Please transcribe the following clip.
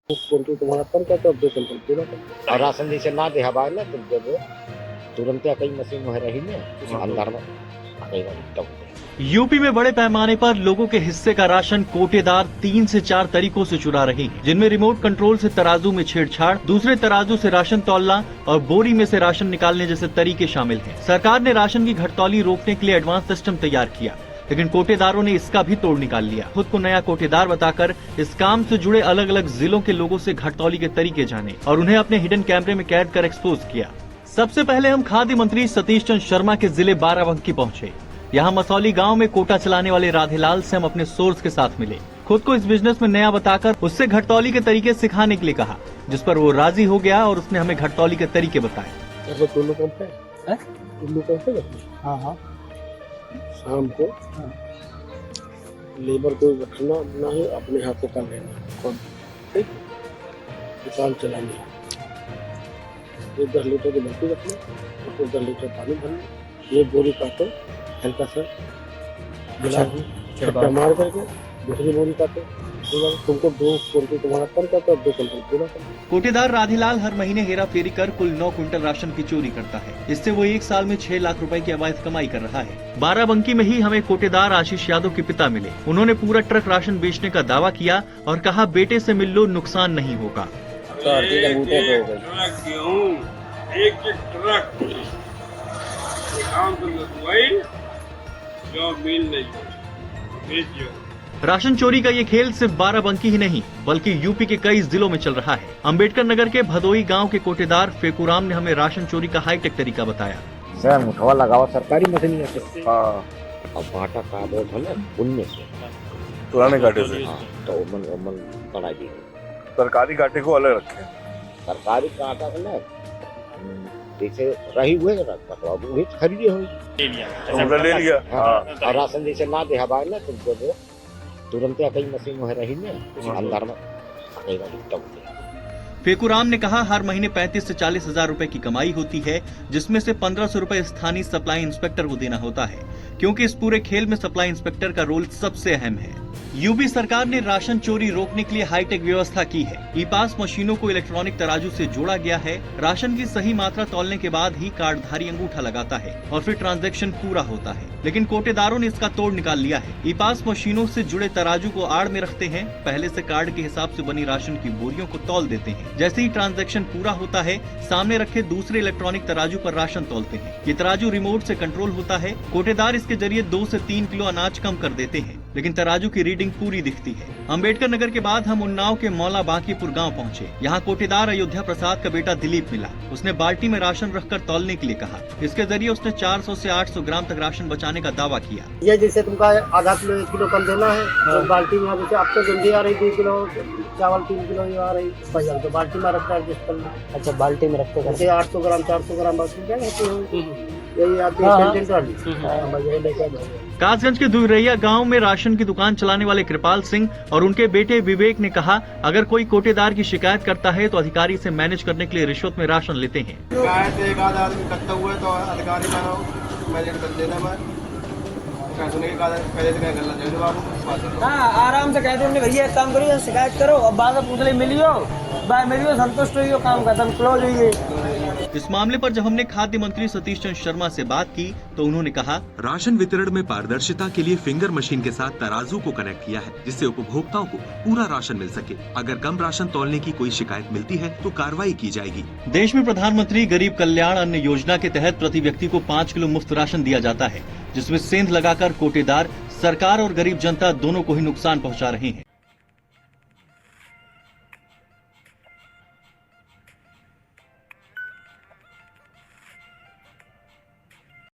तुम्हारा तन का तो 2 क्विंटल पूरा कर और राशन जैसे ना दे हवा ना तो जब तुरंत कई मशीन में रही ना अंदर में कई बार तब यूपी में बड़े पैमाने पर लोगों के हिस्से का राशन कोटेदार 3 से 4 तरीकों से चुरा रहे हैं, जिनमें रिमोट कंट्रोल से तराजू में छेड़छाड़, दूसरे तराजू से राशन तौलना और बोरी में से राशन निकालने जैसे तरीके शामिल हैं। सरकार ने राशन की घटतौली रोकने के लिए एडवांस सिस्टम तैयार किया, लेकिन कोटेदारों ने इसका भी तोड़ निकाल लिया। खुद को नया कोटेदार बताकर इस काम से जुड़े अलग अलग जिलों के लोगों से घटतौली के तरीके जाने और उन्हें अपने हिडन कैमरे में कैद कर एक्सपोज किया। सबसे पहले हम खाद्य मंत्री सतीश चंद्र शर्मा के जिले बाराबंकी पहुंचे। यहाँ मसौली गांव में कोटा चलाने वाले राधेलाल से हम अपने सोर्स के साथ मिले। खुद को इस बिजनेस में नया बताकर उससे घटतौली के तरीके सिखाने के लिए कहा, जिस पर वो राजी हो गया और उसने हमें घटतौली के तरीके बताए। टुल्लू पंप है, टुल्लू पंप है। हाँ हाँ, शाम को लेबर को रखना ना है, अपने हाथ से कर लेना, ठीक, दुकान चलानी है। 10 लीटर की बाल्टी रखना, उसको 10 लीटर पानी भरना, ये बोरी काटो हल्का सा गिलास में मार करके दूसरी बोरी काटो, तुमको 2 क्विंटल तुम्हारा तन का तो 2 क्विंटल पूरा कर। कोटेदार राधेलाल हर महीने हेरा फेरी कर कुल 9 क्विंटल राशन की चोरी करता है। इससे वो एक साल में 6 लाख रुपए की अवैध कमाई कर रहा है। बाराबंकी में ही हमें कोटेदार आशीष यादव के पिता मिले। उन्होंने पूरा ट्रक राशन बेचने का दावा किया और कहा, बेटे से मिल लो, नुकसान नहीं होगा। राशन चोरी का ये खेल सिर्फ बाराबंकी ही नहीं बल्कि यूपी के कई जिलों में चल रहा है। अंबेडकर नगर के भदोई गांव के कोटेदार फेकुराम ने हमें राशन चोरी का हाईटेक तरीका बताया। सर मुठवा लगावा सरकारी मशीन है। हाँ, अब आटा का बोझ है ना, उनमें से पुराने कांटे से। हाँ, तो उमन बढ़ा दी। सरकारी कांटे को अलग रखे। सरकारी कांटा का ना जैसे रही हुए वही खरीदे हुई ले लिया। और राशन जैसे ना दे हवा ना तो जब तुरंत कई मशीन में रही ना अंदर में कई बार तब। फेकुराम ने कहा, हर महीने 35 से 40 हजार रुपए की कमाई होती है, जिसमें से 1500 रुपए स्थानीय सप्लाई इंस्पेक्टर को देना होता है, क्योंकि इस पूरे खेल में सप्लाई इंस्पेक्टर का रोल सबसे अहम है। यूपी सरकार ने राशन चोरी रोकने के लिए हाईटेक व्यवस्था की है। ई पास मशीनों को इलेक्ट्रॉनिक तराजू से जोड़ा गया है। राशन की सही मात्रा तौलने के बाद ही कार्डधारी अंगूठा लगाता है और फिर ट्रांजैक्शन पूरा होता है। लेकिन कोटेदारों ने इसका तोड़ निकाल लिया है। ई पास मशीनों से जुड़े तराजू को आड़ में रखते हैं, पहले से कार्ड के हिसाब से बनी राशन की बोरियों को तौल देते हैं। जैसे ही ट्रांजैक्शन पूरा होता है, सामने रखे दूसरे इलेक्ट्रॉनिक तराजू पर राशन तौलते हैं। ये तराजू रिमोट से कंट्रोल होता है। कोटेदार इसके जरिए 2 से 3 किलो अनाज कम कर देते हैं, लेकिन तराजू की रीडिंग पूरी दिखती है। अंबेडकर नगर के बाद हम उन्नाव के मौला बांकीपुर गांव पहुंचे। यहाँ कोटेदार अयोध्या प्रसाद का बेटा दिलीप मिला। उसने बाल्टी में राशन रखकर तौलने के लिए कहा। इसके जरिए उसने 400 से 800 ग्राम तक राशन बचाने का दावा किया। ये जैसे तुमका आधा किलो 1 किलो कम देना है तो बाल्टी में जैसे अब तो जल्दी आ रही 2 किलो चावल 3 किलो ये आ रही पैसा तो बाल्टी में रखकर एडजस्ट कर लो। अच्छा, बाल्टी में रखते जैसे 800 ग्राम 400 ग्राम बाल्टी क्या होती है, यही आती है। कासगंज के दुरैया गांव में राशन की दुकान चलाने वाले कृपाल सिंह और उनके बेटे विवेक ने कहा, अगर कोई कोटेदार की शिकायत करता है तो अधिकारी से मैनेज करने के लिए रिश्वत में राशन लेते हैं। शिकायत एक आधा आदमी करता हुआ है तो अधिकारी का मैनेज कर देना। हाँ, आराम से कह दो भैया एक काम करिए, शिकायत करो और बाद में पूछ ले मिलियो संतुष्ट हुई, काम खत्म, क्लोज हुई। इस मामले पर जब हमने खाद्य मंत्री सतीश चंद्र शर्मा से बात की तो उन्होंने कहा, राशन वितरण में पारदर्शिता के लिए फिंगर मशीन के साथ तराजू को कनेक्ट किया है, जिससे उपभोक्ताओं को पूरा राशन मिल सके। अगर कम राशन तौलने की कोई शिकायत मिलती है तो कार्रवाई की जाएगी। देश में प्रधानमंत्री गरीब कल्याण अन्न योजना के तहत प्रति व्यक्ति को 5 किलो मुफ्त राशन दिया जाता है, जिसमें सेंध लगाकर कोटेदार सरकार और गरीब जनता दोनों को ही नुकसान पहुंचा रहे हैं।